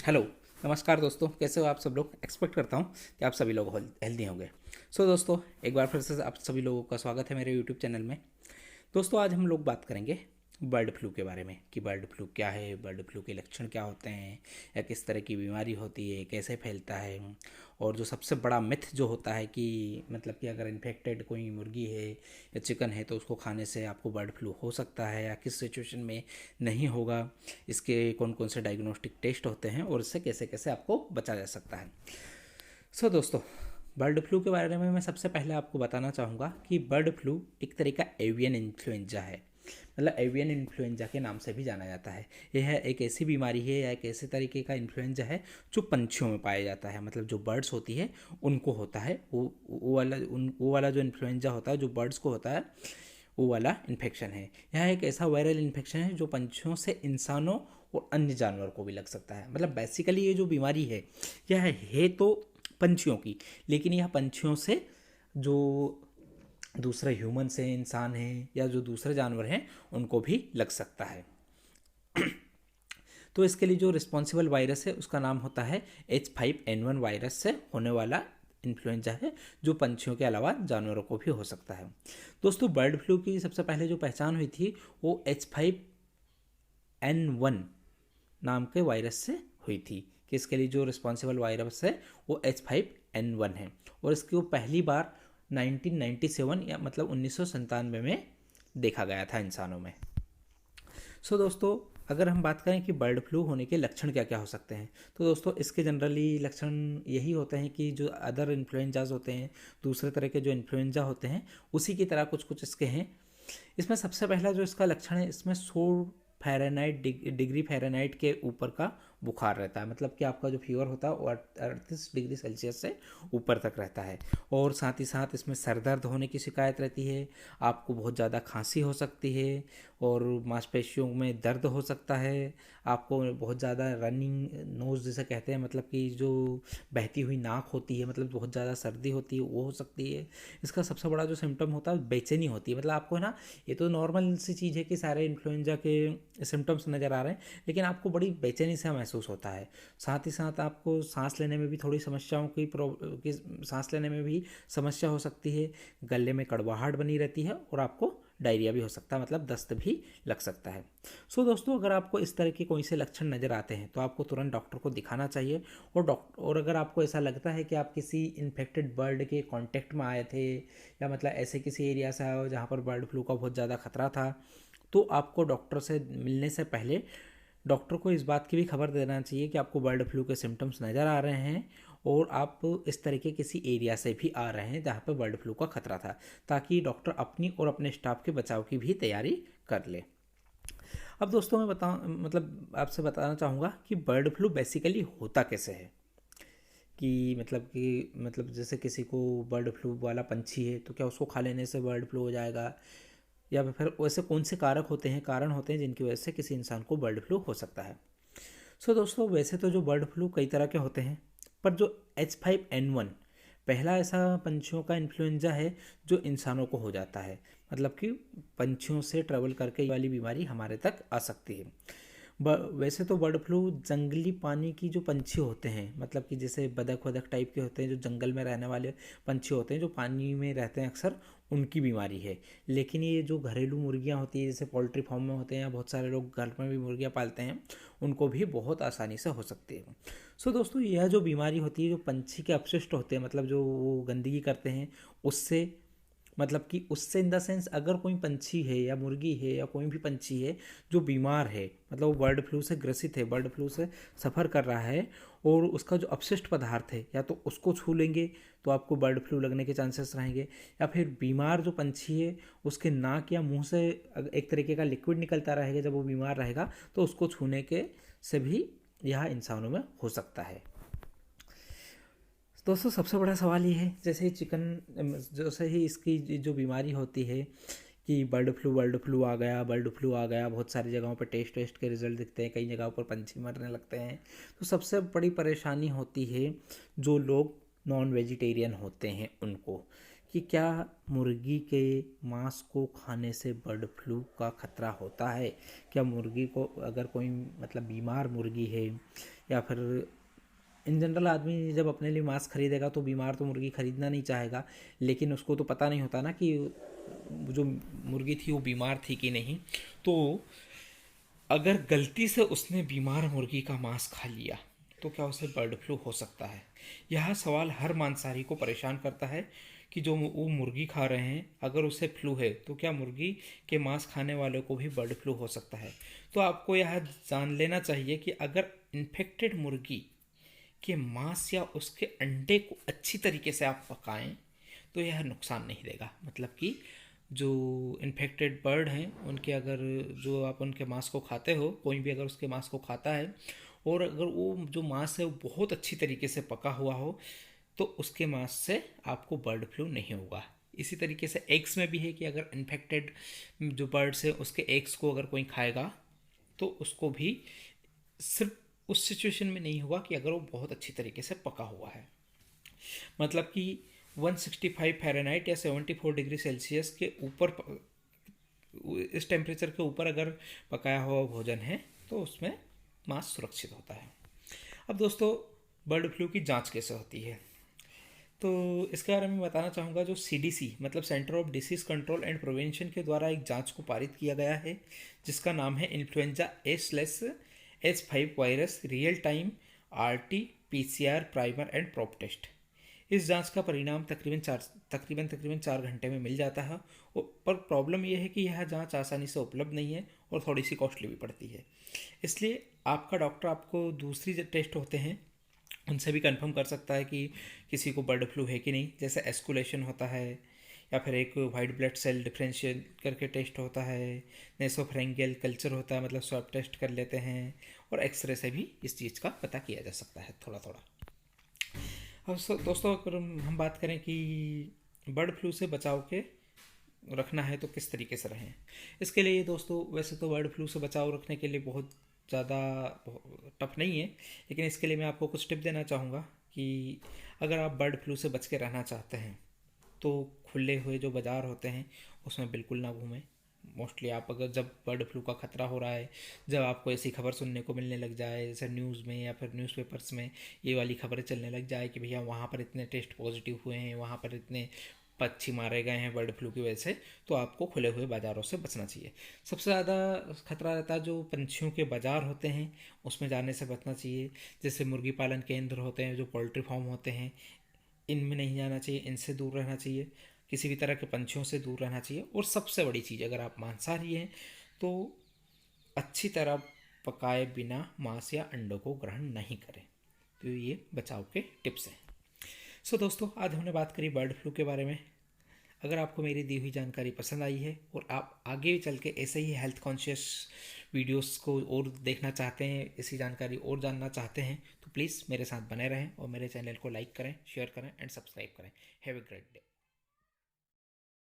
Hello. नमस्कार दोस्तों, कैसे हो आप सब लोग। एक्सपेक्ट करता हूँ कि आप सभी लोग हेल्दी होंगे। दोस्तों, एक बार फिर से आप सभी लोगों का स्वागत है मेरे यूट्यूब चैनल में। दोस्तों, आज हम लोग बात करेंगे बर्ड फ्लू के बारे में कि बर्ड फ्लू क्या है, बर्ड फ्लू के लक्षण क्या होते हैं, या किस तरह की बीमारी होती है, कैसे फैलता है। और जो सबसे बड़ा मिथ जो होता है कि मतलब कि अगर इन्फेक्टेड कोई मुर्गी है या चिकन है तो उसको खाने से आपको बर्ड फ्लू हो सकता है या किस सिचुएशन में नहीं होगा, इसके कौन कौन से डायग्नोस्टिक टेस्ट होते हैं और इससे कैसे कैसे आपको बचा जा सकता है। दोस्तों, बर्ड फ्लू के बारे में मैं सबसे पहले आपको बताना चाहूँगा कि बर्ड फ्लू एक तरह का एवियन इन्फ्लुएंजा है। मतलब एवियन इन्फ्लुएंजा के नाम से भी जाना जाता है। यह एक ऐसी बीमारी है या एक ऐसे तरीके का इन्फ्लुएंजा है जो पंछियों में पाया जाता है। मतलब जो बर्ड्स होती है उनको होता है वो वाला जो इन्फ्लुएंजा होता है जो बर्ड्स को होता है वो वाला इन्फेक्शन है। यह एक ऐसा वायरल इन्फेक्शन है जो पंछियों से इंसानों और अन्य जानवर को भी लग सकता है। मतलब बेसिकली ये जो बीमारी है यह है तो पंछियों की, लेकिन यह पंछियों से जो दूसरे ह्यूमन से इंसान हैं या जो दूसरे जानवर हैं उनको भी लग सकता है। तो इसके लिए जो रिस्पॉन्सिबल वायरस है उसका नाम होता है H5N1 वायरस से होने वाला इन्फ्लुएंजा है जो पंछियों के अलावा जानवरों को भी हो सकता है। दोस्तों, बर्ड फ्लू की सबसे पहले जो पहचान हुई थी वो H5N1 नाम के वायरस से हुई थी कि इसके लिए जो रिस्पॉन्सिबल वायरस है वो H5N1 है। और इसकी वो पहली बार 1997 या मतलब 1997 में देखा गया था इंसानों में। दोस्तों, अगर हम बात करें कि बर्ड फ्लू होने के लक्षण क्या क्या हो सकते हैं तो दोस्तों इसके जनरली लक्षण यही होते हैं कि जो अदर इन्फ्लुएंजाज होते हैं, दूसरे तरह के जो इन्फ्लुएंजा होते हैं उसी की तरह कुछ कुछ इसके हैं। इसमें सबसे पहला जो इसका लक्षण है, इसमें 100 डिग्री फ़ारेनहाइट के ऊपर का बुखार रहता है। मतलब कि आपका जो फीवर होता है वो 38 डिग्री सेल्सियस से ऊपर तक रहता है। और साथ ही साथ इसमें सर दर्द होने की शिकायत रहती है, आपको बहुत ज़्यादा खांसी हो सकती है और मांसपेशियों में दर्द हो सकता है, आपको बहुत ज़्यादा रनिंग नोज़ जिसे कहते हैं, मतलब कि जो बहती हुई नाक होती है, मतलब बहुत ज़्यादा सर्दी होती है वो हो सकती है। इसका सबसे बड़ा जो सिम्टम होता है बेचैनी होती है। मतलब आपको है ना, ये तो नॉर्मल सी चीज़ है कि सारे इन्फ्लुएंजा के सिम्टम्स नज़र आ रहे हैं, लेकिन आपको बड़ी बेचैनी सा महसूस होता है। साथ ही साथ आपको सांस लेने में भी थोड़ी समस्याओं की सांस लेने में भी समस्या हो सकती है, गले में कड़वाहट बनी रहती है और आपको डायरिया भी हो सकता है, मतलब दस्त भी लग सकता है। दोस्तों, अगर आपको इस तरह के कोई से लक्षण नज़र आते हैं तो आपको तुरंत डॉक्टर को दिखाना चाहिए। और अगर आपको ऐसा लगता है कि आप किसी इन्फेक्टेड बर्ड के कांटेक्ट में आए थे या मतलब ऐसे किसी एरिया से आए हो जहाँ पर बर्ड फ्लू का बहुत ज़्यादा खतरा था, तो आपको डॉक्टर से मिलने से पहले डॉक्टर को इस बात की भी खबर देना चाहिए कि आपको बर्ड फ्लू के सिम्टम्स नज़र आ रहे हैं और आप इस तरह के किसी एरिया से भी आ रहे हैं जहाँ पर बर्ड फ्लू का खतरा था, ताकि डॉक्टर अपनी और अपने स्टाफ के बचाव की भी तैयारी कर ले। अब दोस्तों, मैं आपसे बताना चाहूँगा कि बर्ड फ्लू बेसिकली होता कैसे है। कि जैसे किसी को बर्ड फ्लू वाला पंछी है तो क्या उसको खा लेने से बर्ड फ्लू हो जाएगा, या फिर वैसे कौन से कारण होते हैं जिनकी वजह से किसी इंसान को बर्ड फ्लू हो सकता है। दोस्तों, वैसे तो जो बर्ड फ्लू कई तरह के होते हैं, पर जो H5N1 पहला ऐसा पंछियों का इन्फ्लुएंजा है जो इंसानों को हो जाता है। मतलब कि पंछियों से ट्रेवल करके वाली बीमारी हमारे तक आ सकती है। वैसे तो बर्ड फ्लू जंगली पानी की जो पंछी होते हैं, मतलब कि जैसे बदक वदक टाइप के होते हैं, जो जंगल में रहने वाले पंछी होते हैं जो पानी में रहते हैं अक्सर, उनकी बीमारी है। लेकिन ये जो घरेलू मुर्गियाँ होती है, जैसे पोल्ट्री फार्म में होते हैं या बहुत सारे लोग घर में भी मुर्गियाँ पालते हैं, उनको भी बहुत आसानी से हो सकती है। दोस्तों, यह जो बीमारी होती है जो पंछी के अपशिष्ट होते हैं, मतलब जो वो गंदगी करते हैं उससे, मतलब कि उससे इन द सेंस अगर कोई पंछी है या मुर्गी है या कोई भी पंछी है जो बीमार है, मतलब वो बर्ड फ्लू से ग्रसित है, बर्ड फ्लू से सफ़र कर रहा है, और उसका जो अपशिष्ट पदार्थ है या तो उसको छू लेंगे तो आपको बर्ड फ्लू लगने के चांसेस रहेंगे, या फिर बीमार जो पंछी है उसके नाक या मुंह से एक तरीके का लिक्विड निकलता रहेगा जब वो बीमार रहेगा, तो उसको छूने के से भी यह इंसानों में हो सकता है। दोस्तों, सबसे बड़ा सवाल ये है, जैसे ही इसकी जो बीमारी होती है कि बर्ड फ्लू आ गया, बहुत सारी जगहों पर टेस्ट के रिजल्ट दिखते हैं, कई जगहों पर पंछी मरने लगते हैं। तो सबसे बड़ी परेशानी होती है जो लोग नॉन वेजिटेरियन होते हैं उनको, कि क्या मुर्गी के मांस को खाने से बर्ड फ्लू का खतरा होता है। क्या मुर्गी को अगर कोई मतलब बीमार मुर्गी है या फिर इन जनरल आदमी जब अपने लिए मांस खरीदेगा तो बीमार तो मुर्गी खरीदना नहीं चाहेगा, लेकिन उसको तो पता नहीं होता ना कि जो मुर्गी थी वो बीमार थी कि नहीं। तो अगर गलती से उसने बीमार मुर्गी का मांस खा लिया तो क्या उसे बर्ड फ्लू हो सकता है। यह सवाल हर मांसाहारी को परेशान करता है कि जो वो मुर्गी खा रहे हैं अगर उसे फ्लू है तो क्या मुर्गी के मांस खाने वालों को भी बर्ड फ्लू हो सकता है। तो आपको यह जान लेना चाहिए कि अगर इन्फेक्टेड मुर्गी के मांस या उसके अंडे को अच्छी तरीके से आप पकाएं तो यह नुकसान नहीं देगा। मतलब कि जो इन्फेक्टेड बर्ड हैं उनके अगर जो आप उनके मांस को खाते हो, कोई भी अगर उसके मांस को खाता है और अगर वो जो मांस है वो बहुत अच्छी तरीके से पका हुआ हो तो उसके मांस से आपको बर्ड फ्लू नहीं होगा। इसी तरीके से एग्स में भी है कि अगर इन्फेक्टेड जो बर्ड्स है उसके एग्स को अगर कोई खाएगा तो उसको भी सिर्फ उस सिचुएशन में नहीं होगा कि अगर वो बहुत अच्छी तरीके से पका हुआ है। मतलब कि 165 फ़ारेनहाइट या 74 डिग्री सेल्सियस के ऊपर इस टेम्परेचर के ऊपर अगर पकाया हुआ भोजन है तो उसमें मांस सुरक्षित होता है। अब दोस्तों बर्ड फ्लू की जांच कैसे होती है तो इसके बारे में बताना चाहूँगा। जो CDC मतलब centre of disease control and prevention के द्वारा एक जांच को पारित किया गया है जिसका नाम है influenza H5 virus real time RT-PCR primer and probe test. इस जांच का परिणाम तकरीबन 4 घंटे में मिल जाता है। पर प्रॉब्लम यह है कि यह जांच आसानी से उपलब्ध नहीं है और थोड़ी सी कॉस्टली भी पड़ती है। इसलिए आपका डॉक्टर आपको दूसरी जो टेस्ट होते हैं उनसे भी कंफर्म कर सकता है कि किसी को बर्ड फ्लू है कि नहीं। जैसे एस्कुलेशन होता है या फिर एक वाइट ब्लड सेल डिफरेंशियल करके टेस्ट होता है, नेसोफेरेंजियल कल्चर होता है मतलब स्वैब टेस्ट कर लेते हैं, और एक्सरे से भी इस चीज़ का पता किया जा सकता है थोड़ा थोड़ा। अब दोस्तों अगर हम बात करें कि बर्ड फ्लू से बचाव के रखना है तो किस तरीके से रहें, इसके लिए दोस्तों वैसे तो बर्ड फ्लू से बचाव रखने के लिए बहुत ज़्यादा टफ नहीं है, लेकिन इसके लिए मैं आपको कुछ टिप देना चाहूँगा कि अगर आप बर्ड फ्लू से बच के रहना चाहते हैं तो खुले हुए जो बाज़ार होते हैं उसमें बिल्कुल ना घूमें। मोस्टली आप अगर जब बर्ड फ्लू का खतरा हो रहा है, जब आपको ऐसी खबर सुनने को मिलने लग जाए जैसे न्यूज़ में या फिर न्यूज़पेपर्स में ये वाली खबरें चलने लग जाए कि भैया वहाँ पर इतने टेस्ट पॉजिटिव हुए हैं, वहाँ पर इतने पक्षी मारे गए हैं बर्ड फ्लू की वजह से, तो आपको खुले हुए बाज़ारों से बचना चाहिए। सबसे ज़्यादा खतरा रहता है जो पंछियों के बाज़ार होते हैं उसमें जाने से बचना चाहिए। जैसे मुर्गी पालन केंद्र होते हैं, जो पोल्ट्री फार्म होते हैं, इनमें नहीं जाना चाहिए, इनसे दूर रहना चाहिए, किसी भी तरह के पंछियों से दूर रहना चाहिए। और सबसे बड़ी चीज़, अगर आप मांसाहारी हैं तो अच्छी तरह पकाए बिना मांस या अंडों को ग्रहण नहीं करें। तो ये बचाव के टिप्स हैं। सो दोस्तों आज हमने बात करी बर्ड फ्लू के बारे में। अगर आपको मेरी दी हुई जानकारी पसंद आई है और आप आगे चल के ऐसे ही हेल्थ कॉन्शियस वीडियोस को और देखना चाहते हैं, ऐसी जानकारी और जानना चाहते हैं, तो प्लीज़ मेरे साथ बने रहें और मेरे चैनल को लाइक करें, शेयर करें एंड सब्सक्राइब करें। Have a great day.